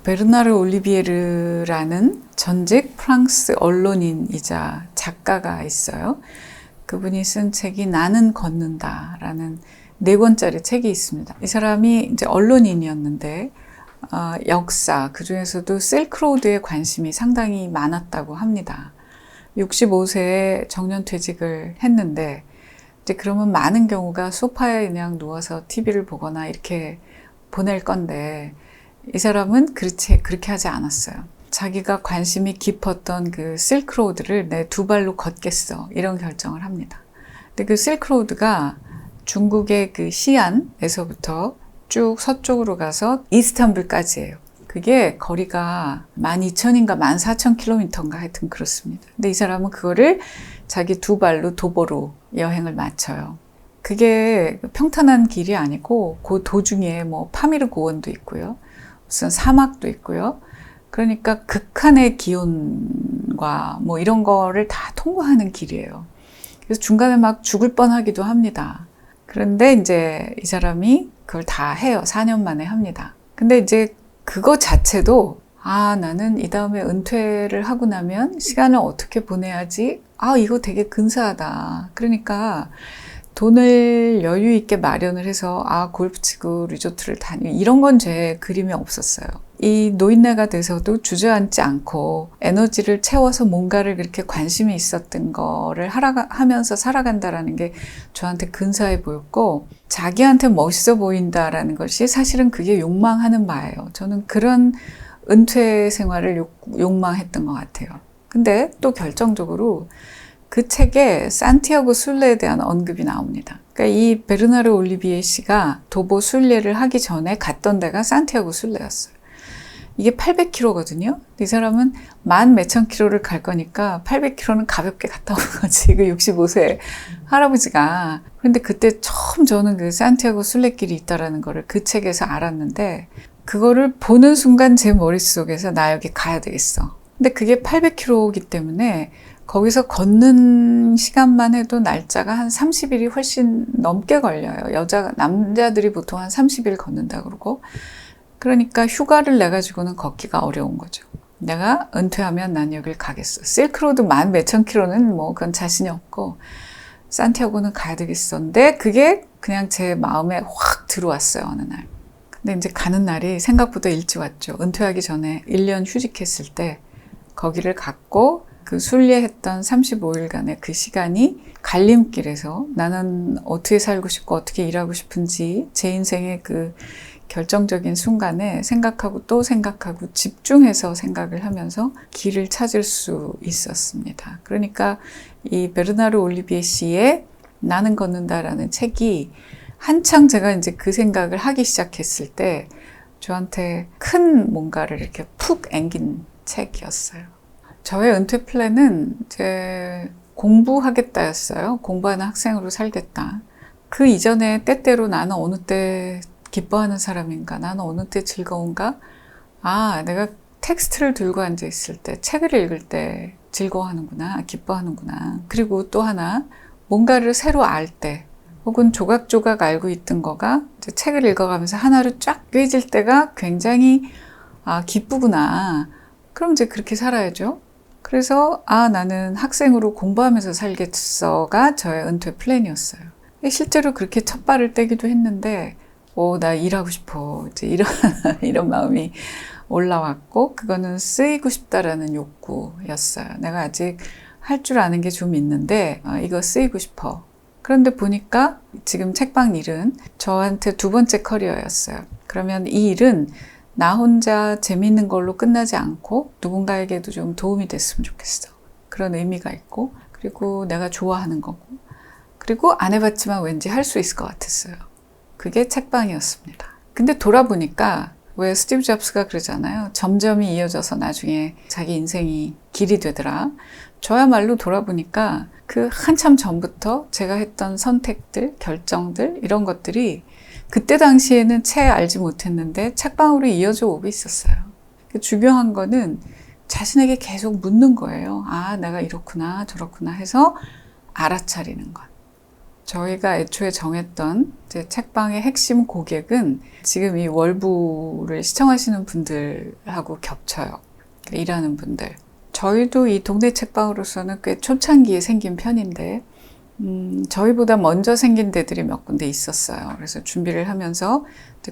베르나르 올리비에르라는 전직 프랑스 언론인이자 작가가 있어요. 그분이 쓴 책이 나는 걷는다라는 4권짜리 책이 있습니다. 이 사람이 이제 언론인이었는데 역사, 그중에서도 실크로드에 관심이 상당히 많았다고 합니다. 65세에 정년퇴직을 했는데 이제 그러면 많은 경우가 소파에 그냥 누워서 TV를 보거나 이렇게 보낼 건데 이 사람은 그렇게 하지 않았어요. 자기가 관심이 깊었던 그 실크로드를 내 2발로 걷겠어, 이런 결정을 합니다. 근데 그 실크로드가 중국의 그 시안에서부터 쭉 서쪽으로 가서 이스탄불까지예요. 그게 거리가 12,000인가 14,000km인가 하여튼 그렇습니다. 근데 이 사람은 그거를 자기 2발로 도보로 여행을 마쳐요. 그게 평탄한 길이 아니고 그 도중에 뭐 파미르 고원도 있고요. 무슨 사막도 있고요. 그러니까 극한의 기온과 뭐 이런 거를 다 통과하는 길이에요. 그래서 중간에 막 죽을 뻔하기도 합니다. 그런데 이제 이 사람이 그걸 다 해요. 4년 만에 합니다. 근데 이제 그거 자체도 나는 이 다음에 은퇴를 하고 나면 시간을 어떻게 보내야지? 이거 되게 근사하다. 그러니까 돈을 여유 있게 마련을 해서 골프 치고 리조트를 다니고 이런 건 제 그림에 없었어요. 이 노인네가 돼서도 주저앉지 않고 에너지를 채워서 뭔가를 그렇게 관심이 있었던 거를 하면서 살아간다라는 게 저한테 근사해 보였고, 자기한테 멋있어 보인다라는 것이 사실은 그게 욕망하는 바예요. 저는 그런 은퇴 생활을 욕망했던 것 같아요. 근데 또 결정적으로 그 책에 산티아고 순례에 대한 언급이 나옵니다. 그러니까 이 베르나르 올리비에 씨가 도보 순례를 하기 전에 갔던 데가 산티아고 순례였어요. 이게 800km거든요. 이 사람은 만 몇천 킬로를 갈 거니까 800km는 가볍게 갔다 오는 거지. 그 65세 할아버지가. 그런데 그때 처음 저는 그 산티아고 순례길이 있다라는 거를 그 책에서 알았는데, 그거를 보는 순간 제 머릿속에서 나 여기 가야 되겠어. 근데 그게 800km이기 때문에 거기서 걷는 시간만 해도 날짜가 한 30일이 훨씬 넘게 걸려요. 남자들이 보통 한 30일 걷는다 그러고. 그러니까 휴가를 내가지고는 걷기가 어려운 거죠. 내가 은퇴하면 난 여길 가겠어. 실크로드 만 몇천 킬로는 뭐 그건 자신이 없고, 산티아고는 가야 되겠었는데 그게 그냥 제 마음에 확 들어왔어요, 어느 날. 근데 이제 가는 날이 생각보다 일찍 왔죠. 은퇴하기 전에 1년 휴직했을 때 거기를 갔고, 그 순례했던 35일간의 그 시간이 갈림길에서 나는 어떻게 살고 싶고 어떻게 일하고 싶은지 제 인생의 그 결정적인 순간에 생각하고 또 생각하고 집중해서 생각을 하면서 길을 찾을 수 있었습니다. 그러니까 이 베르나르 올리비에 씨의 나는 걷는다라는 책이 한창 제가 이제 그 생각을 하기 시작했을 때 저한테 큰 뭔가를 이렇게 푹 앵긴 책이었어요. 저의 은퇴 플랜은 제 공부하겠다였어요. 공부하는 학생으로 살겠다. 그 이전에 때때로 나는 어느 때 기뻐하는 사람인가? 나는 어느 때 즐거운가? 내가 텍스트를 들고 앉아 있을 때, 책을 읽을 때 즐거워하는구나, 기뻐하는구나. 그리고 또 하나, 뭔가를 새로 알 때, 혹은 조각조각 알고 있던 거가 이제 책을 읽어가면서 하나로 쫙 꿰질 때가 굉장히 기쁘구나. 그럼 이제 그렇게 살아야죠. 그래서 나는 학생으로 공부하면서 살겠어가 저의 은퇴 플랜이었어요. 실제로 그렇게 첫 발을 떼기도 했는데 나 일하고 싶어. 이제 이런 마음이 올라왔고, 그거는 쓰이고 싶다라는 욕구였어요. 내가 아직 할 줄 아는 게 좀 있는데, 이거 쓰이고 싶어. 그런데 보니까 지금 책방 일은 저한테 2번째 커리어였어요. 그러면 이 일은 나 혼자 재미있는 걸로 끝나지 않고 누군가에게도 좀 도움이 됐으면 좋겠어. 그런 의미가 있고, 그리고 내가 좋아하는 거고, 그리고 안 해봤지만 왠지 할 수 있을 것 같았어요. 그게 책방이었습니다. 근데 돌아보니까 왜 스티브 잡스가 그러잖아요. 점점이 이어져서 나중에 자기 인생이 길이 되더라. 저야말로 돌아보니까 그 한참 전부터 제가 했던 선택들, 결정들, 이런 것들이 그때 당시에는 채 알지 못했는데 책방으로 이어져 오고 있었어요. 중요한 거는 자신에게 계속 묻는 거예요. 내가 이렇구나 저렇구나 해서 알아차리는 것. 저희가 애초에 정했던 이제 책방의 핵심 고객은 지금 이 월부를 시청하시는 분들하고 겹쳐요. 일하는 분들. 저희도 이 동네 책방으로서는 꽤 초창기에 생긴 편인데 저희보다 먼저 생긴 데들이 몇 군데 있었어요. 그래서 준비를 하면서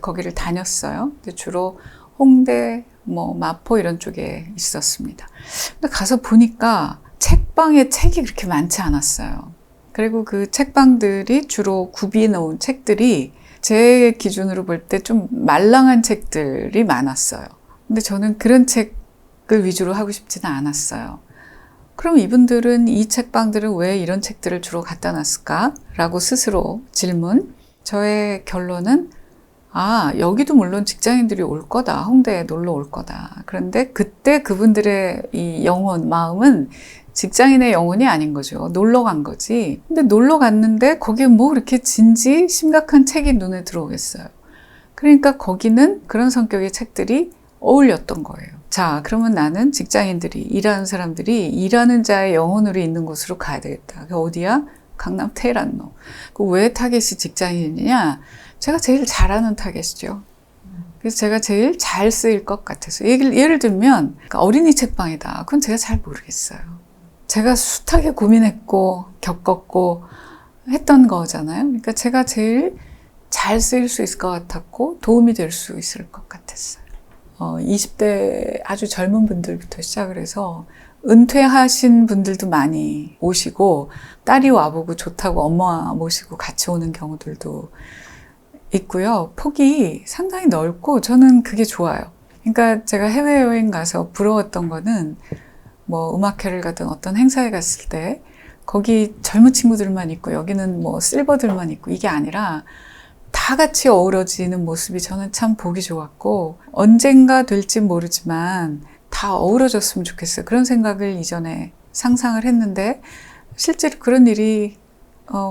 거기를 다녔어요. 주로 홍대, 마포 이런 쪽에 있었습니다. 근데 가서 보니까 책방에 책이 그렇게 많지 않았어요. 그리고 그 책방들이 주로 구비해 놓은 책들이 제 기준으로 볼 때 좀 말랑한 책들이 많았어요. 근데 저는 그런 책을 위주로 하고 싶지는 않았어요. 그럼 이분들은 이 책방들은 왜 이런 책들을 주로 갖다 놨을까? 라고 스스로 질문. 저의 결론은 여기도 물론 직장인들이 올 거다. 홍대에 놀러 올 거다. 그런데 그때 그분들의 이 영혼, 마음은 직장인의 영혼이 아닌 거죠. 놀러 간 거지. 근데 놀러 갔는데 거기에 뭐 그렇게 진지 심각한 책이 눈에 들어오겠어요. 그러니까 거기는 그런 성격의 책들이 어울렸던 거예요. 자, 그러면 나는 직장인들이, 일하는 사람들이 일하는 자의 영혼으로 있는 곳으로 가야 되겠다. 그게 어디야? 강남 테헤란로. 왜 타겟이 직장인이냐? 제가 제일 잘하는 타겟이죠. 그래서 제가 제일 잘 쓰일 것 같아서. 예를 들면 어린이 책방이다. 그건 제가 잘 모르겠어요. 제가 숱하게 고민했고 겪었고 했던 거잖아요. 그러니까 제가 제일 잘 쓰일 수 있을 것 같았고 도움이 될 수 있을 것 같았어요. 20대 아주 젊은 분들부터 시작을 해서 은퇴하신 분들도 많이 오시고 딸이 와보고 좋다고 엄마 모시고 같이 오는 경우들도 있고요. 폭이 상당히 넓고 저는 그게 좋아요. 그러니까 제가 해외여행 가서 부러웠던 거는 음악회를 가든 어떤 행사에 갔을 때 거기 젊은 친구들만 있고 여기는 실버들만 있고 이게 아니라 다 같이 어우러지는 모습이 저는 참 보기 좋았고 언젠가 될지 모르지만 다 어우러졌으면 좋겠어요. 그런 생각을 이전에 상상을 했는데 실제로 그런 일이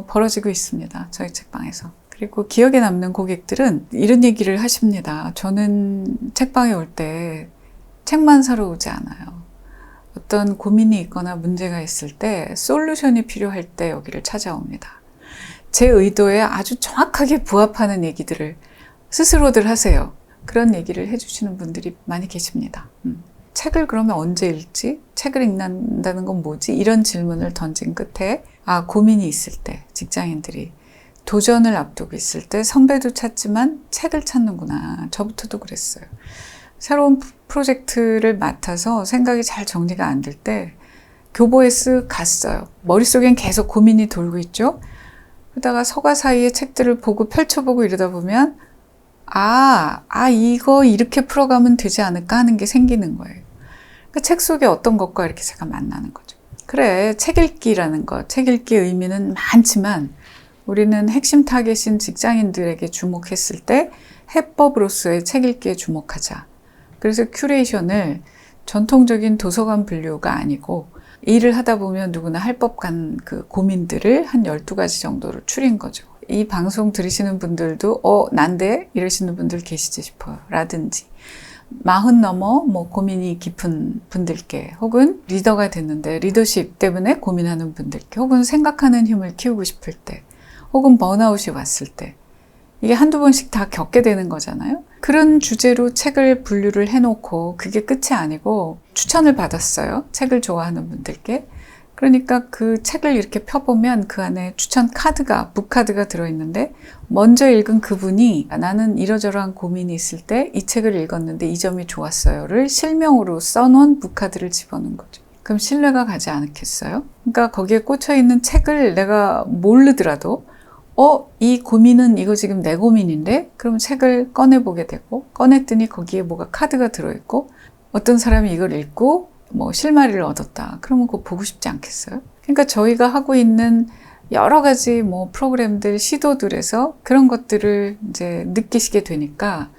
벌어지고 있습니다. 저희 책방에서. 그리고 기억에 남는 고객들은 이런 얘기를 하십니다. 저는 책방에 올 때 책만 사러 오지 않아요. 어떤 고민이 있거나 문제가 있을 때 솔루션이 필요할 때 여기를 찾아옵니다. 제 의도에 아주 정확하게 부합하는 얘기들을 스스로들 하세요. 그런 얘기를 해주시는 분들이 많이 계십니다. 책을 그러면 언제 읽지? 책을 읽는다는 건 뭐지? 이런 질문을 던진 끝에 고민이 있을 때 직장인들이 도전을 앞두고 있을 때 선배도 찾지만 책을 찾는구나. 저부터도 그랬어요. 새로운 프로젝트를 맡아서 생각이 잘 정리가 안 될 때 교보에 쓱 갔어요. 머릿속엔 계속 고민이 돌고 있죠. 그러다가 서가 사이에 책들을 보고 펼쳐보고 이러다 보면 이거 이렇게 풀어가면 되지 않을까 하는 게 생기는 거예요. 그러니까 책 속에 어떤 것과 이렇게 제가 만나는 거죠. 그래, 책 읽기라는 것, 책 읽기의 의미는 많지만 우리는 핵심 타겟인 직장인들에게 주목했을 때 해법으로서의 책 읽기에 주목하자. 그래서 큐레이션을 전통적인 도서관 분류가 아니고 일을 하다 보면 누구나 할 법한 그 고민들을 한 12가지 정도로 추린 거죠. 이 방송 들으시는 분들도 난데? 이러시는 분들 계시지 싶어요. 라든지 40 넘어 고민이 깊은 분들께 혹은 리더가 됐는데 리더십 때문에 고민하는 분들께 혹은 생각하는 힘을 키우고 싶을 때 혹은 번아웃이 왔을 때 이게 한두 번씩 다 겪게 되는 거잖아요. 그런 주제로 책을 분류를 해놓고 그게 끝이 아니고 추천을 받았어요. 책을 좋아하는 분들께. 그러니까 그 책을 이렇게 펴보면 그 안에 추천 카드가, 북카드가 들어있는데 먼저 읽은 그분이 나는 이러저러한 고민이 있을 때 이 책을 읽었는데 이 점이 좋았어요를 실명으로 써놓은 북카드를 집어넣은 거죠. 그럼 신뢰가 가지 않겠어요? 그러니까 거기에 꽂혀있는 책을 내가 모르더라도 이 고민은 이거 지금 내 고민인데? 그럼 책을 꺼내보게 되고 꺼냈더니 거기에 뭐가 카드가 들어있고 어떤 사람이 이걸 읽고 실마리를 얻었다. 그러면 그거 보고 싶지 않겠어요? 그러니까 저희가 하고 있는 여러 가지 프로그램들, 시도들에서 그런 것들을 이제 느끼시게 되니까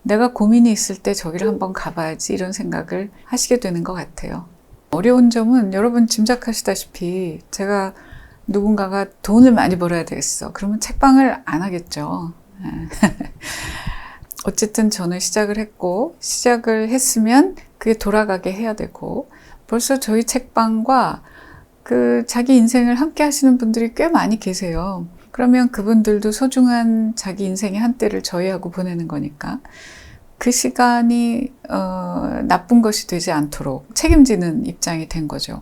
내가 고민이 있을 때 저기를 한번 가봐야지 이런 생각을 하시게 되는 것 같아요. 어려운 점은 여러분 짐작하시다시피 제가 누군가가 돈을 많이 벌어야 되겠어. 그러면 책방을 안 하겠죠. 어쨌든 저는 시작을 했고 시작을 했으면 그게 돌아가게 해야 되고 벌써 저희 책방과 그 자기 인생을 함께 하시는 분들이 꽤 많이 계세요. 그러면 그분들도 소중한 자기 인생의 한때를 저희하고 보내는 거니까 그 시간이 나쁜 것이 되지 않도록 책임지는 입장이 된 거죠.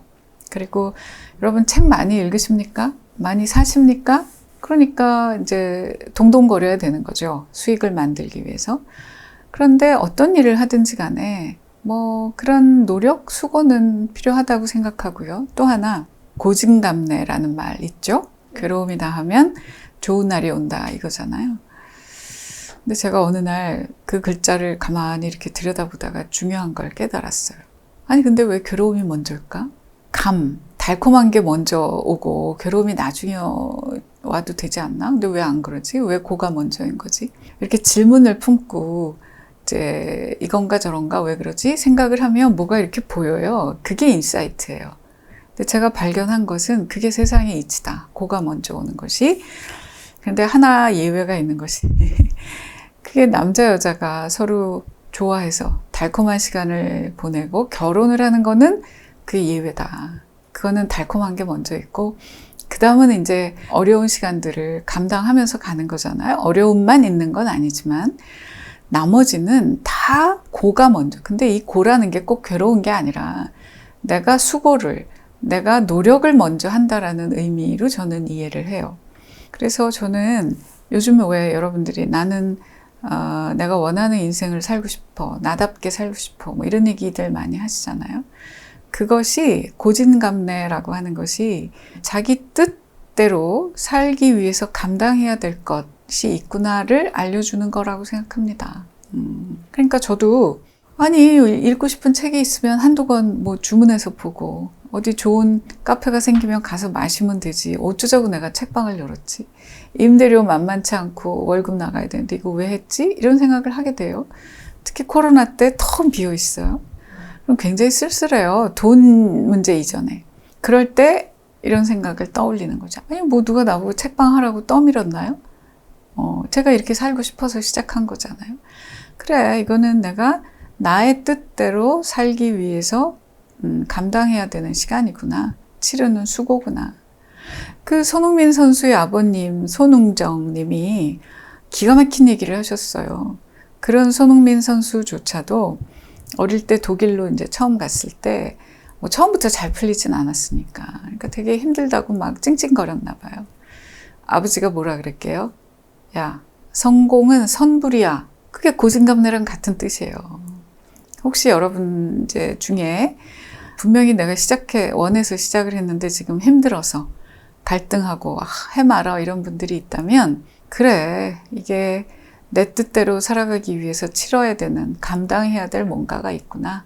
그리고 여러분 책 많이 읽으십니까? 많이 사십니까? 그러니까 이제 동동거려야 되는 거죠. 수익을 만들기 위해서. 그런데 어떤 일을 하든지 간에 뭐 그런 노력, 수고는 필요하다고 생각하고요. 또 하나 고진감래라는 말 있죠? 괴로움이 다하면 좋은 날이 온다 이거잖아요. 근데 제가 어느 날 그 글자를 가만히 이렇게 들여다보다가 중요한 걸 깨달았어요. 아니 근데 왜 괴로움이 먼저일까? 달콤한 게 먼저 오고 괴로움이 나중에 와도 되지 않나? 근데 왜 안 그러지? 왜 고가 먼저인 거지? 이렇게 질문을 품고 이제 이건가 저런가 왜 그러지? 생각을 하면 뭐가 이렇게 보여요. 그게 인사이트예요. 근데 제가 발견한 것은 그게 세상의 이치다. 고가 먼저 오는 것이. 근데 하나 예외가 있는 것이 그게 남자 여자가 서로 좋아해서 달콤한 시간을 보내고 결혼을 하는 거는 그게 예외다. 그거는 달콤한 게 먼저 있고 그 다음은 이제 어려운 시간들을 감당하면서 가는 거잖아요. 어려움만 있는 건 아니지만 나머지는 다 고가 먼저. 근데 이 고라는 게 꼭 괴로운 게 아니라 내가 내가 노력을 먼저 한다라는 의미로 저는 이해를 해요. 그래서 저는 요즘에 왜 여러분들이 나는 내가 원하는 인생을 살고 싶어, 나답게 살고 싶어, 뭐 이런 얘기들 많이 하시잖아요. 그것이 고진감래라고 하는 것이 자기 뜻대로 살기 위해서 감당해야 될 것이 있구나를 알려주는 거라고 생각합니다. 그러니까 저도 아니 읽고 싶은 책이 있으면 한두 권 뭐 주문해서 보고 어디 좋은 카페가 생기면 가서 마시면 되지. 어쩌자고 내가 책방을 열었지. 임대료 만만치 않고 월급 나가야 되는데 이거 왜 했지? 이런 생각을 하게 돼요. 특히 코로나 때 텅 비어 있어요. 그럼 굉장히 쓸쓸해요. 돈 문제 이전에. 그럴 때 이런 생각을 떠올리는 거죠. 아니 뭐 누가 나보고 책방 하라고 떠밀었나요? 제가 이렇게 살고 싶어서 시작한 거잖아요. 그래, 이거는 내가 나의 뜻대로 살기 위해서 감당해야 되는 시간이구나. 치르는 수고구나. 그 손흥민 선수의 아버님 손흥정 님이 기가 막힌 얘기를 하셨어요. 그런 손흥민 선수조차도 어릴 때 독일로 이제 처음 갔을 때 뭐 처음부터 잘 풀리진 않았으니까. 그러니까 되게 힘들다고 막 찡찡거렸나 봐요. 아버지가 뭐라 그랬게요? 야, 성공은 선불이야. 그게 고진감래랑 같은 뜻이에요. 혹시 여러분 이제 중에 분명히 내가 원해서 시작을 했는데 지금 힘들어서 갈등하고 해마라 이런 분들이 있다면 그래, 이게 내 뜻대로 살아가기 위해서 치러야 되는, 감당해야 될 뭔가가 있구나.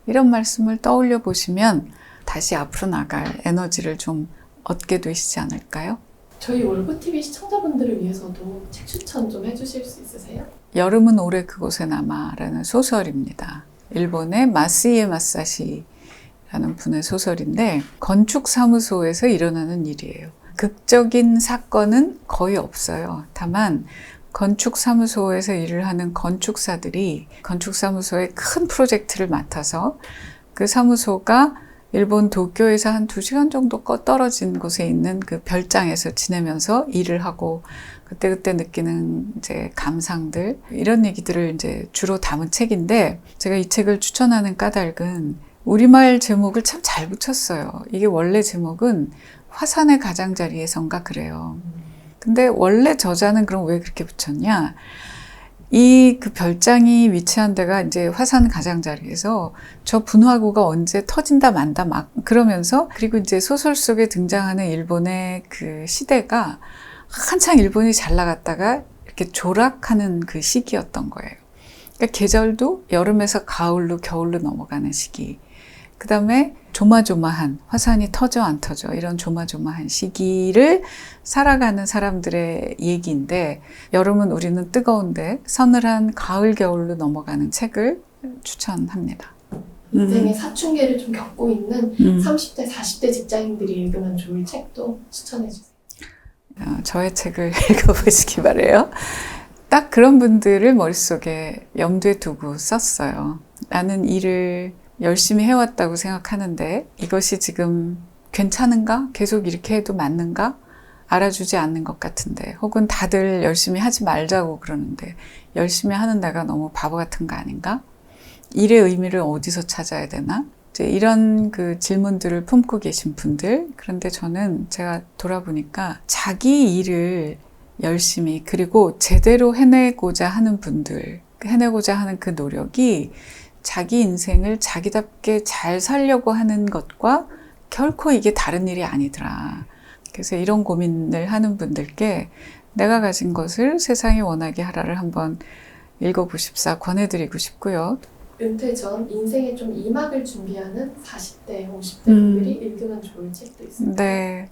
이런 말씀을 떠올려 보시면 다시 앞으로 나갈 에너지를 좀 얻게 되시지 않을까요? 저희 월보TV 시청자분들을 위해서도 책 추천 좀 해주실 수 있으세요? 여름은 오래 그곳에 남아라는 소설입니다. 일본의 마스이에 마사시라는 분의 소설인데 건축사무소에서 일어나는 일이에요. 극적인 사건은 거의 없어요. 다만 건축사무소에서 일을 하는 건축사들이 건축사무소의 큰 프로젝트를 맡아서 그 사무소가 일본 도쿄에서 한 2시간 정도 떨어진 곳에 있는 그 별장에서 지내면서 일을 하고 그때 느끼는 이제 감상들 이런 얘기들을 이제 주로 담은 책인데 제가 이 책을 추천하는 까닭은 우리말 제목을 참 잘 붙였어요. 이게 원래 제목은 화산의 가장자리에선가 그래요. 근데 원래 저자는 그럼 왜 그렇게 붙였냐? 그 별장이 위치한 데가 이제 화산 가장자리에서 저 분화구가 언제 터진다 만다 막 그러면서 그리고 이제 소설 속에 등장하는 일본의 그 시대가 한창 일본이 잘 나갔다가 이렇게 조락하는 그 시기였던 거예요. 그러니까 계절도 여름에서 가을로 겨울로 넘어가는 시기. 그 다음에 조마조마한 화산이 터져 안 터져 이런 조마조마한 시기를 살아가는 사람들의 얘기인데 여름은 우리는 뜨거운데 서늘한 가을 겨울로 넘어가는 책을 추천합니다. 인생의 사춘기를 좀 겪고 있는 30대 40대 직장인들이 읽으면 좋을 책도 추천해 주세요. 저의 책을 읽어보시기 바래요. 딱 그런 분들을 머릿속에 염두에 두고 썼어요. 나는 일을 열심히 해왔다고 생각하는데 이것이 지금 괜찮은가? 계속 이렇게 해도 맞는가? 알아주지 않는 것 같은데, 혹은 다들 열심히 하지 말자고 그러는데 열심히 하는 내가 너무 바보 같은 거 아닌가? 일의 의미를 어디서 찾아야 되나? 이제 이런 그 질문들을 품고 계신 분들. 그런데 저는 제가 돌아보니까 자기 일을 열심히 그리고 제대로 해내고자 하는 분들, 해내고자 하는 그 노력이 자기 인생을 자기답게 잘 살려고 하는 것과 결코 이게 다른 일이 아니더라. 그래서 이런 고민을 하는 분들께 내가 가진 것을 세상이 원하게 하라를 한번 읽어보십사 권해드리고 싶고요. 은퇴 전 인생의 좀 이막을 준비하는 40대, 50대 분들이 읽으면 좋을 책도 있습니다. 네.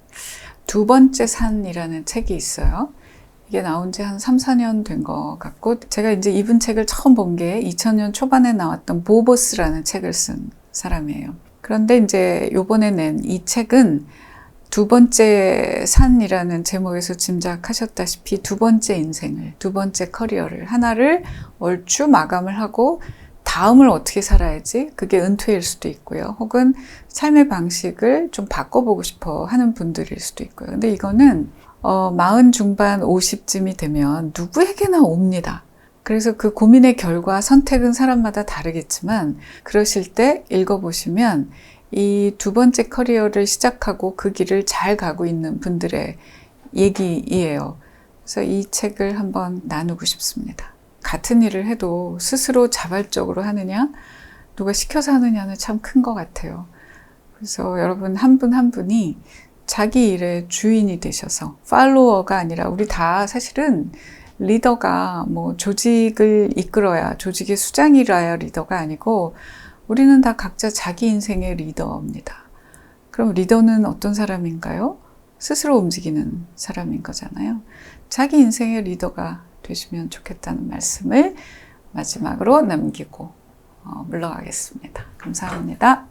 두 번째 산이라는 책이 있어요. 이게 나온 지 한 3, 4년 된 것 같고, 제가 이제 이분 책을 처음 본 게 2000년 초반에 나왔던 보보스라는 책을 쓴 사람이에요. 그런데 이제 요번에 낸 이 책은 두 번째 산이라는 제목에서 짐작하셨다시피 두 번째 인생을, 두 번째 커리어를, 하나를 얼추 마감을 하고 다음을 어떻게 살아야지? 그게 은퇴일 수도 있고요. 혹은 삶의 방식을 좀 바꿔보고 싶어 하는 분들일 수도 있고요. 근데 이거는 40 중반 50쯤이 되면 누구에게나 옵니다. 그래서 그 고민의 결과 선택은 사람마다 다르겠지만 그러실 때 읽어보시면 이 두 번째 커리어를 시작하고 그 길을 잘 가고 있는 분들의 얘기예요. 그래서 이 책을 한번 나누고 싶습니다. 같은 일을 해도 스스로 자발적으로 하느냐, 누가 시켜서 하느냐는 참 큰 것 같아요. 그래서 여러분 한 분 한 분이 자기 일의 주인이 되셔서 팔로워가 아니라, 우리 다 사실은 리더가 뭐 조직을 이끌어야, 조직의 수장이라야 리더가 아니고 우리는 다 각자 자기 인생의 리더입니다. 그럼 리더는 어떤 사람인가요? 스스로 움직이는 사람인 거잖아요. 자기 인생의 리더가 되시면 좋겠다는 말씀을 마지막으로 남기고 물러가겠습니다. 감사합니다.